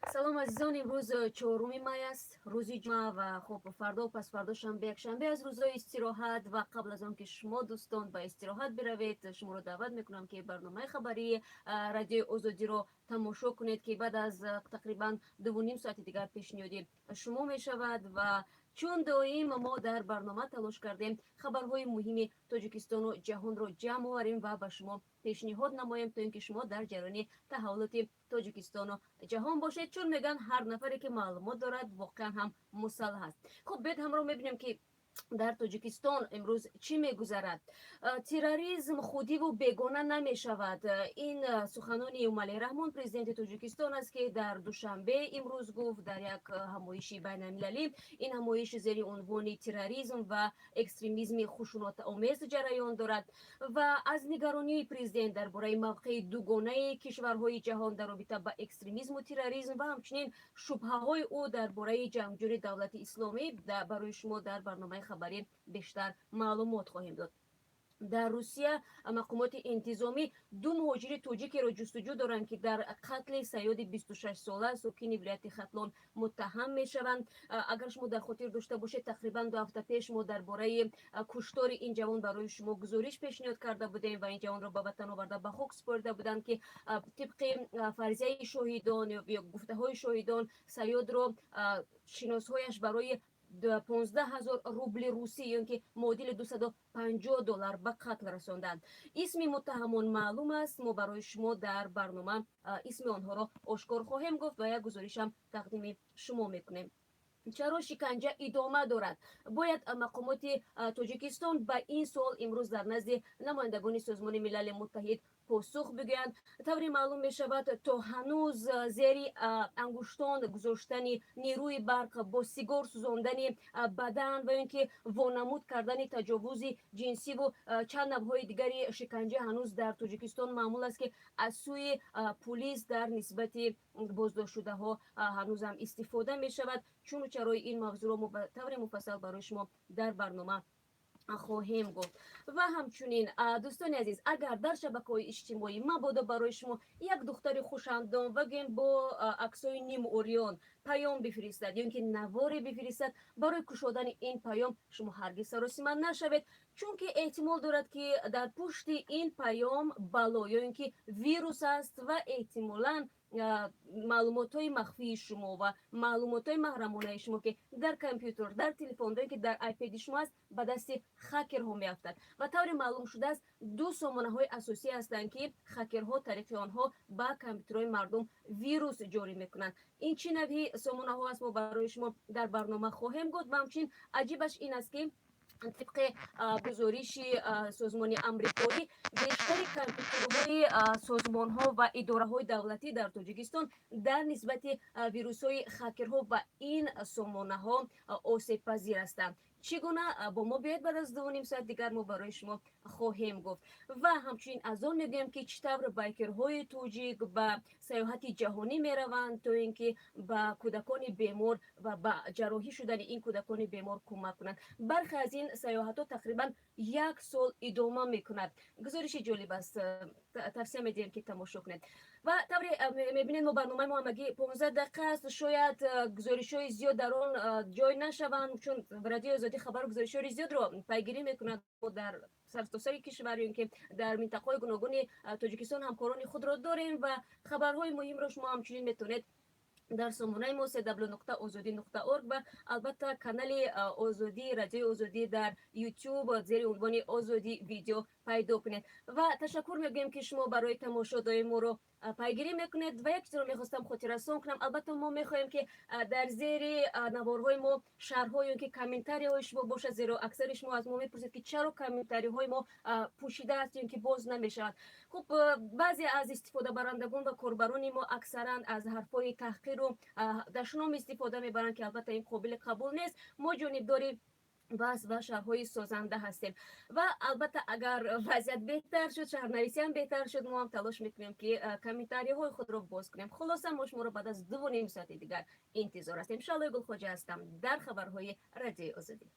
سلام عزیزان، امروز چهارم ماه است، روزی جمعه و خب فردا و پس فردا شنبه یک شنبه از روزهای استراحت و قبل از آن که شما دوستان به استراحت بروید شما رو دعوت میکنم که برنامه خبری رادیو آزادی رو تماشا کنید که بعد از تقریبا 2.5 ساعت دیگر پیشنهادی شما می شود و چون دائم ما در برنامه تلاش کردیم خبرهای مهم تاجیکستان و جهان رو جمع آوریم و به شما پیشنهاد نماییم تا اینکه شما در جریان تحولات تاجیکستان و جهان باشید، چون میگن هر نفری که معلومات دارد واقعا هم مسلح است. خب بیت همراه میبینیم که در تاجیکستان امروز چی میگذرد. تروریسم خودی و بیگانه نمی شود. این سخنان امالی رحمان پرزیدنت تاجیکستان است که در دوشنبه امروز گفت در یک همایش بین المللی. این همایش زیر عنوان تروریسم و اکستریمیسم خشونت آمیز جریان دارد و از نگرانی پرزیدنت درباره موقع دوگانه کشورهای جهان در رابطه با اکستریمیسم و تروریسم و همچنین شبهه های او درباره جمهوری دولت اسلامی برای شما در برنامه خبری بیشتر معلومات خواهیم داد. در روسیه مقامات انتظامی 2 مهاجر تاجیک را جستجو دارند که در قتل صیاد 26 ساله ساکن ولایت ختلان متهم می شوند. اگر شما در خاطر داشته باشید تقریبا 2 هفته پیش ما درباره کشتار این جوان برای شما گزارش پیشنهاد کرده بودیم و این جوان را به وطن آورده به خاک سپرده بودند که طبق فرضیه شاهدان یا گفته های شاهدان صیاد را شناسهایش برای 15,000 روبل روسی یعنی که معادل $250 به قتل رساندند. اسم متهمان معلوم است، ما برای شما در برنامه اسم آنها را آشکار خواهیم گفت و یک گزارش هم تقدیم شما میکنیم. چرا شکنجه ادامه دارد؟ باید مقامات تاجیکستان به این سوال امروز در نزد نمایندگان سازمان ملل متحد پاسخ بگویند. طوری معلوم می شود تا هنوز زیر انگشتان گذاشتن نیروی برق، با سیگار سوزاندن بدن و اینکه وانمود کردن تجاوز جنسی و چند نوعهای دیگری شکنجه هنوز در تاجیکستان معمول است که از سوی پلیس در نسبت بازداشت شده ها هنوز هم استفاده می شود. چون و چرای این موضوع را طور مفصل برای شما در برنامه خواهیم گفت. و همچنین دوستان عزیز، اگر در شبکه‌های اجتماعی مبادا برای شما یک دختر خوشندام و گیم با عکسای نیم اوریان پیام بفرستد یا اینکه نواری بفرستد، برای کشودن این پیام شما هرگز سراسیمه نشوید، چون که احتمال دارد که در پشت این پیام بلا یا اینکه ویروس است و احتمالاً معلومات های مخفی شما و معلومات های محرمانه شما که در کامپیوتر، در تلفن، که در آیپد شما است به دست هکرها میافتد و طور معلوم شده است 2 سامانه های اساسی هستند که هکرها طریق آنها به کامپیوترهای مردم ویروس جاری میکنند. این چه نوعی سامانه ها است ما برای شما در برنامه خواهیم گفت و همچنین عجیبش این است که طبق گزارش سازمان امریکایی بیشتر کامپیوترهای سازمان ها و اداره های دولتی در تاجیکستان در نسبت ویروس های هکرها و این سامانه ها آسیب پذیر هستند. چگونه؟ با ما بیاید بعد از 2.5 ساعت دیگر ما برای شما خواهیم گفت. و همچنین از آن میگویم که چطور بایکرهای توجیک به سیاحت جهانی میروند تا اینکه به کودکان بیمار و به جراحی شدن این کودکان بیمار کمک کنند. برخی از این سیاحت ها تقریبا 1 سال ادامه میکند. گزارش جالب است، توصیه میدیم که تماشا کنید. و طوری میبینید ما برنامه ما همگی 15 دقیقه است، شاید گزارش های زیاد در آن جای نشوند چون رادیو آزادی خبر گزارش های زیاد رو پیگیری میکند در سرتاسر کشور که در منطقه گوناگون تاجیکستان همکاران خود را داریم و خبرهای مهم را شما همچنین میتونید در سامانه ما www.azadi.org و البته کانال آزادی رادیو آزادی در یوتیوب زیر عنوان آزادی ویدیو پیدا کنید. و تشکر میگیم که شما برای تماشای ما رو پیگیری میکنید. و یک چیز رو میخواستم خاطر رسان کنم، البته ما میخوایم که در زیر نوارهای ما شرح‌های که کامنتاری های شما باشه، زیرا اکثر شما از ما میپرسید که چرا کامنتاری های ما پوشیده است که باز نمیشود. خب بعضی از استفاده برندگان و کاربران ما اکثرا از حرفای تحقیر و دشنام استفاده میبرند که البته این قابل قبول نیست. ما جانبدار بس و شهرهای سازنده هستیم و البته اگر وضعیت بهتر شد، شهرنویسی هم بهتر شد، ما هم تلاش میکنیم که کامنتاری های خود رو باز کنیم. خلاصه ما شما رو بعد از 2.5 ساعت دیگر انتظار هستیم. شالای گل خوجه هستم در خبرهای رادیو آزادی.